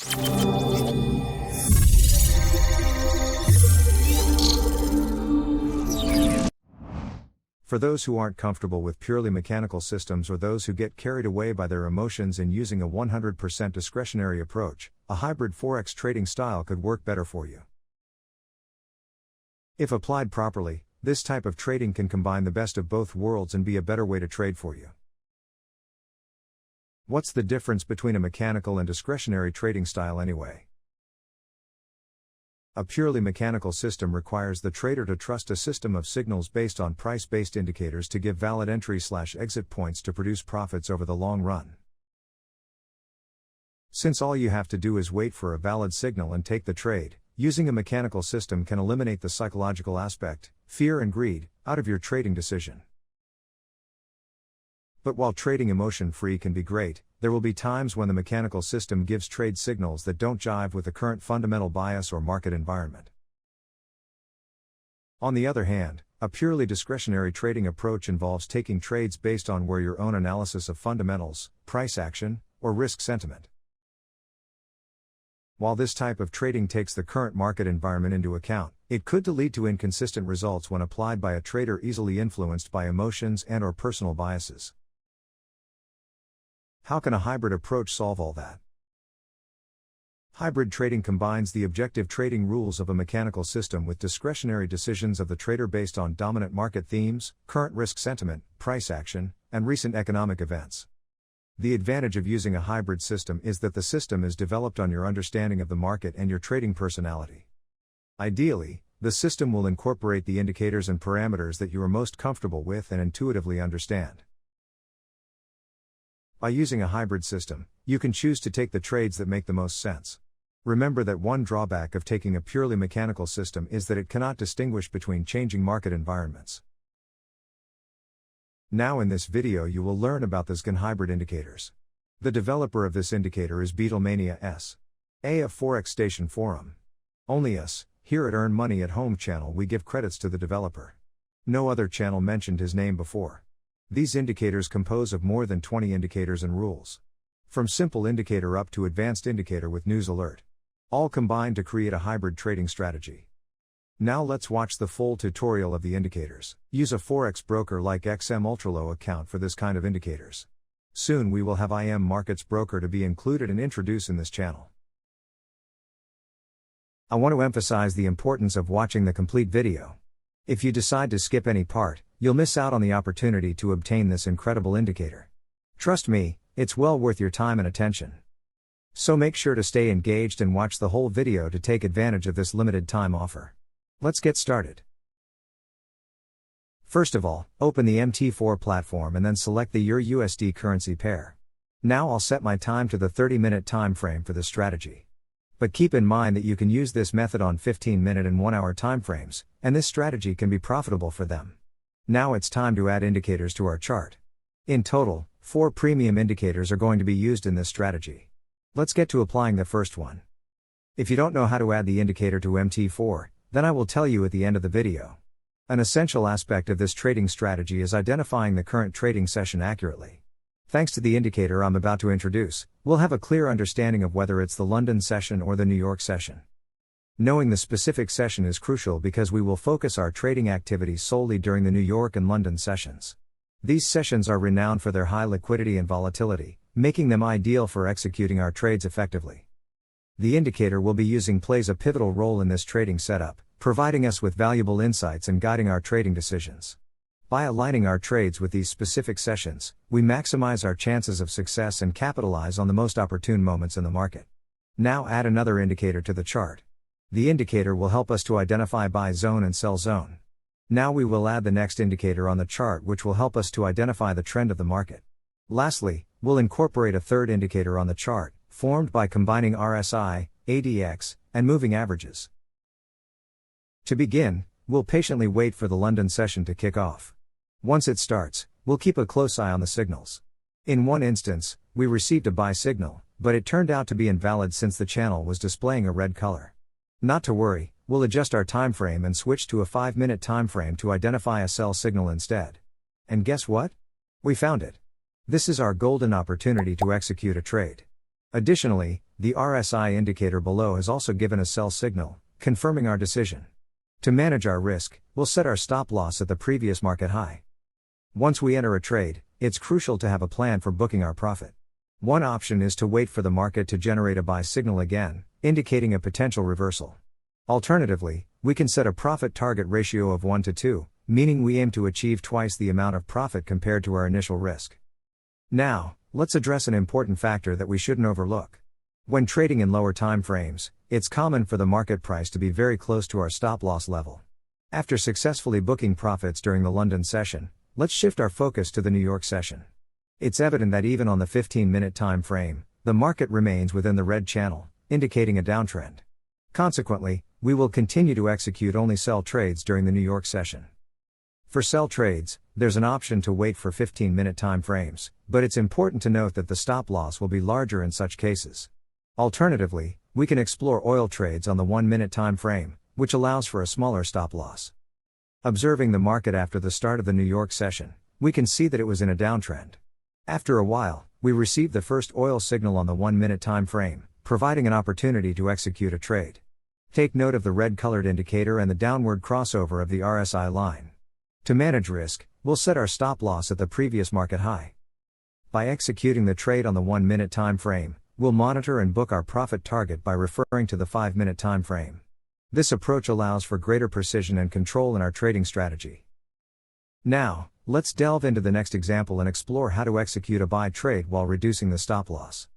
For those who aren't comfortable with purely mechanical systems or those who get carried away by their emotions in using a 100% discretionary approach, a hybrid Forex trading style could work better for you. If applied properly, this type of trading can combine the best of both worlds and be a better way to trade for you. What's the difference between a mechanical and discretionary trading style anyway? A purely mechanical system requires the trader to trust a system of signals based on price-based indicators to give valid entry/exit points to produce profits over the long run. Since all you have to do is wait for a valid signal and take the trade, using a mechanical system can eliminate the psychological aspect, fear and greed, out of your trading decision. But while trading emotion-free can be great, there will be times when the mechanical system gives trade signals that don't jive with the current fundamental bias or market environment. On the other hand, a purely discretionary trading approach involves taking trades based on your own analysis of fundamentals, price action, or risk sentiment. While this type of trading takes the current market environment into account, it could lead to inconsistent results when applied by a trader easily influenced by emotions and/or personal biases. How can a hybrid approach solve all that? Hybrid trading combines the objective trading rules of a mechanical system with discretionary decisions of the trader based on dominant market themes, current risk sentiment, price action, and recent economic events. The advantage of using a hybrid system is that the system is developed on your understanding of the market and your trading personality. Ideally, the system will incorporate the indicators and parameters that you are most comfortable with and intuitively understand. By using a hybrid system, you can choose to take the trades that make the most sense. Remember that one drawback of taking a purely mechanical system is that it cannot distinguish between changing market environments. Now in this video you will learn about the SGAN hybrid indicators. The developer of this indicator is Beatlemania S.A. of Forex Station Forum. Only us, here at Earn Money at Home channel, we give credits to the developer. No other channel mentioned his name before. These indicators compose of more than 20 indicators and rules. From simple indicator up to advanced indicator with news alert. All combined to create a hybrid trading strategy. Now let's watch the full tutorial of the indicators. Use a Forex broker like XM Ultralow account for this kind of indicators. Soon we will have IM Markets broker to be included and introduced in this channel. I want to emphasize the importance of watching the complete video. If you decide to skip any part, you'll miss out on the opportunity to obtain this incredible indicator. Trust me, it's well worth your time and attention. So make sure to stay engaged and watch the whole video to take advantage of this limited time offer. Let's get started. First of all, open the MT4 platform and then select the your USD currency pair. Now I'll set my time to the 30-minute time frame for this strategy. But keep in mind that you can use this method on 15-minute and 1-hour time frames, and this strategy can be profitable for them. Now it's time to add indicators to our chart. In total, 4 premium indicators are going to be used in this strategy. Let's get to applying the first one. If you don't know how to add the indicator to MT4, then I will tell you at the end of the video. An essential aspect of this trading strategy is identifying the current trading session accurately. Thanks to the indicator I'm about to introduce, we'll have a clear understanding of whether it's the London session or the New York session. Knowing the specific session is crucial because we will focus our trading activities solely during the New York and London sessions. These sessions are renowned for their high liquidity and volatility, making them ideal for executing our trades effectively. The indicator we'll be using plays a pivotal role in this trading setup, providing us with valuable insights and guiding our trading decisions. By aligning our trades with these specific sessions, we maximize our chances of success and capitalize on the most opportune moments in the market. Now add another indicator to the chart. The indicator will help us to identify buy zone and sell zone. Now we will add the next indicator on the chart, which will help us to identify the trend of the market. Lastly, we'll incorporate a third indicator on the chart, formed by combining RSI, ADX, and moving averages. To begin, we'll patiently wait for the London session to kick off. Once it starts, we'll keep a close eye on the signals. In one instance, we received a buy signal, but it turned out to be invalid since the channel was displaying a red color. Not to worry, we'll adjust our time frame and switch to a 5-minute time frame to identify a sell signal instead. And guess what? We found it. This is our golden opportunity to execute a trade. Additionally, the RSI indicator below has also given a sell signal, confirming our decision. To manage our risk, we'll set our stop loss at the previous market high. Once we enter a trade, it's crucial to have a plan for booking our profit. One option is to wait for the market to generate a buy signal again, indicating a potential reversal. Alternatively, we can set a profit target ratio of 1 to 2, meaning we aim to achieve twice the amount of profit compared to our initial risk. Now, let's address an important factor that we shouldn't overlook. When trading in lower time frames, it's common for the market price to be very close to our stop loss level. After successfully booking profits during the London session, let's shift our focus to the New York session. It's evident that even on the 15-minute time frame, the market remains within the red channel, indicating a downtrend. Consequently, we will continue to execute only sell trades during the New York session. For sell trades, there's an option to wait for 15-minute time frames, but it's important to note that the stop loss will be larger in such cases. Alternatively, we can explore oil trades on the 1-minute time frame, which allows for a smaller stop loss. Observing the market after the start of the New York session, we can see that it was in a downtrend. After a while, we received the first oil signal on the 1-minute time frame, providing an opportunity to execute a trade. Take note of the red-colored indicator and the downward crossover of the RSI line. To manage risk, we'll set our stop loss at the previous market high. By executing the trade on the 1-minute time frame, we'll monitor and book our profit target by referring to the 5-minute time frame. This approach allows for greater precision and control in our trading strategy. Now, let's delve into the next example and explore how to execute a buy trade while reducing the stop loss.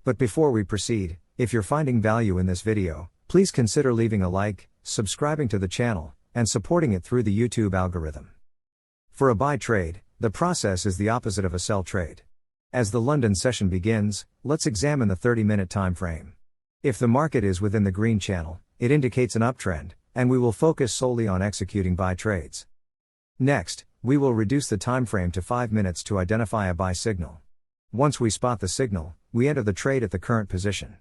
But before we proceed, if you're finding value in this video, please consider leaving a like, subscribing to the channel, and supporting it through the YouTube algorithm. For a buy trade, the process is the opposite of a sell trade. As the London session begins, let's examine the 30-minute time frame. If the market is within the green channel, it indicates an uptrend, and we will focus solely on executing buy trades. Next, we will reduce the time frame to 5 minutes to identify a buy signal. Once we spot the signal, we enter the trade at the current position.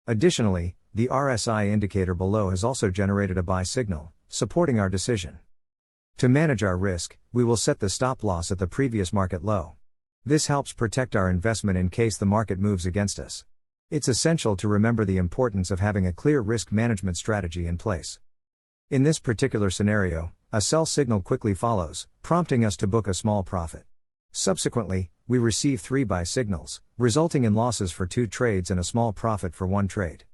Additionally, the RSI indicator below has also generated a buy signal, supporting our decision. To manage our risk, we will set the stop loss at the previous market low. This helps protect our investment in case the market moves against us. It's essential to remember the importance of having a clear risk management strategy in place. In this particular scenario, a sell signal quickly follows, prompting us to book a small profit. Subsequently, we receive 3 buy signals, resulting in losses for 2 trades and a small profit for 1 trade.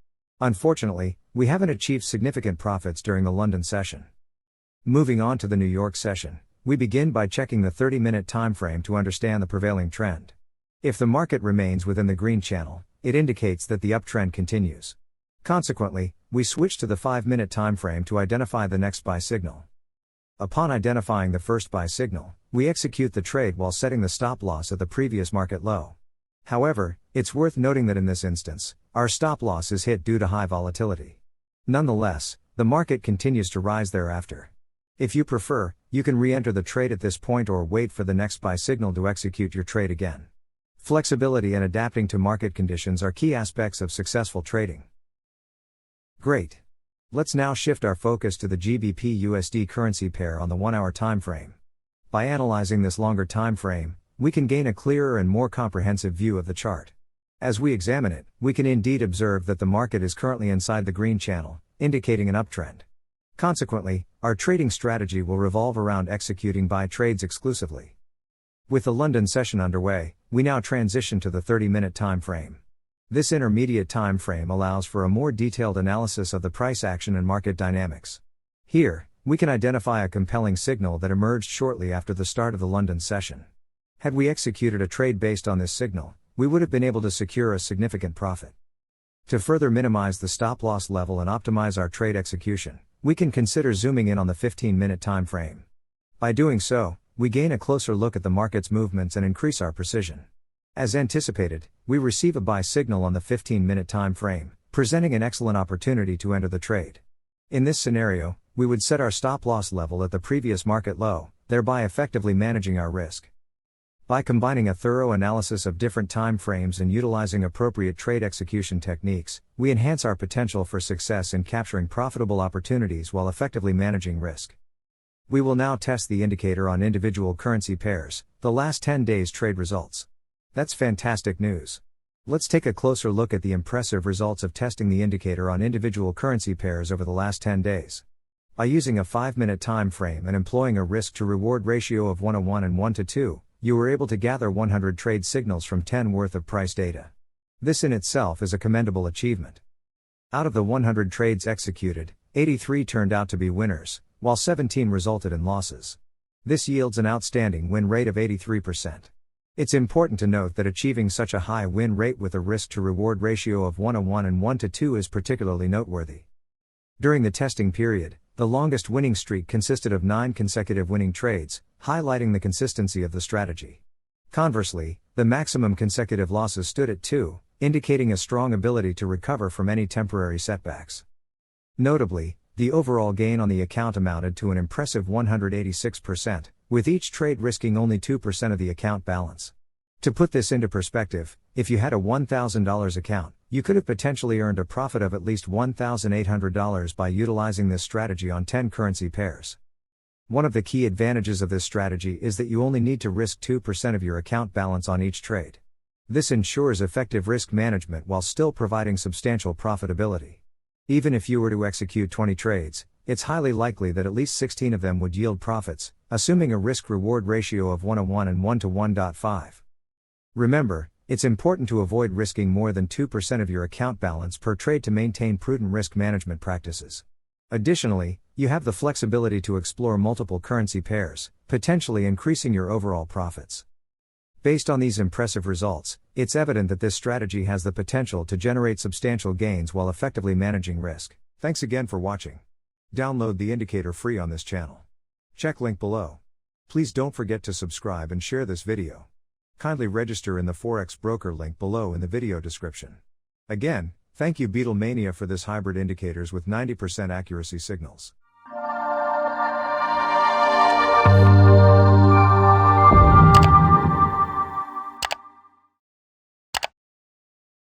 Unfortunately, we haven't achieved significant profits during the London session. Moving on to the New York session, we begin by checking the 30-minute time frame to understand the prevailing trend. If the market remains within the green channel, it indicates that the uptrend continues. Consequently, we switch to the 5-minute time frame to identify the next buy signal. Upon identifying the first buy signal, we execute the trade while setting the stop loss at the previous market low. However, it's worth noting that in this instance, our stop loss is hit due to high volatility. Nonetheless, the market continues to rise thereafter. If you prefer, you can re-enter the trade at this point or wait for the next buy signal to execute your trade again. Flexibility and adapting to market conditions are key aspects of successful trading. Great. Let's now shift our focus to the GBP/USD currency pair on the 1-hour time frame. By analyzing this longer time frame, we can gain a clearer and more comprehensive view of the chart. As we examine it, we can indeed observe that the market is currently inside the green channel, indicating an uptrend. Consequently, our trading strategy will revolve around executing buy trades exclusively. With the London session underway, we now transition to the 30-minute time frame. This intermediate time frame allows for a more detailed analysis of the price action and market dynamics. Here, we can identify a compelling signal that emerged shortly after the start of the London session. Had we executed a trade based on this signal, we would have been able to secure a significant profit. To further minimize the stop loss level and optimize our trade execution, we can consider zooming in on the 15-minute time frame. By doing so, we gain a closer look at the market's movements and increase our precision. As anticipated, we receive a buy signal on the 15-minute time frame, presenting an excellent opportunity to enter the trade. In this scenario, we would set our stop loss level at the previous market low, thereby effectively managing our risk. By combining a thorough analysis of different time frames and utilizing appropriate trade execution techniques, we enhance our potential for success in capturing profitable opportunities while effectively managing risk. We will now test the indicator on individual currency pairs, the last 10 days trade results. That's fantastic news. Let's take a closer look at the impressive results of testing the indicator on individual currency pairs over the last 10 days. By using a 5-minute time frame and employing a risk-to-reward ratio of 1:1 and 1:2, you were able to gather 100 trade signals from 10 worth of price data. This in itself is a commendable achievement. Out of the 100 trades executed, 83 turned out to be winners, while 17 resulted in losses. This yields an outstanding win rate of 83%. It's important to note that achieving such a high win rate with a risk-to-reward ratio of 1:1 and 1:2 is particularly noteworthy. During the testing period, the longest winning streak consisted of 9 consecutive winning trades, highlighting the consistency of the strategy. Conversely, the maximum consecutive losses stood at 2, indicating a strong ability to recover from any temporary setbacks. Notably, the overall gain on the account amounted to an impressive 186%, with each trade risking only 2% of the account balance. To put this into perspective, if you had a $1,000 account, you could have potentially earned a profit of at least $1,800 by utilizing this strategy on 10 currency pairs. One of the key advantages of this strategy is that you only need to risk 2% of your account balance on each trade. This ensures effective risk management while still providing substantial profitability. Even if you were to execute 20 trades, it's highly likely that at least 16 of them would yield profits, assuming a risk-reward ratio of 1:1 and 1:1.5. Remember, it's important to avoid risking more than 2% of your account balance per trade to maintain prudent risk management practices. Additionally, you have the flexibility to explore multiple currency pairs, potentially increasing your overall profits. Based on these impressive results, it's evident that this strategy has the potential to generate substantial gains while effectively managing risk. Thanks again for watching. Download the indicator free on this channel. Check link below. Please don't forget to subscribe and share this video. Kindly register in the Forex broker link below in the video description. Again, thank you Beatlemania for this hybrid indicators with 90% accuracy signals.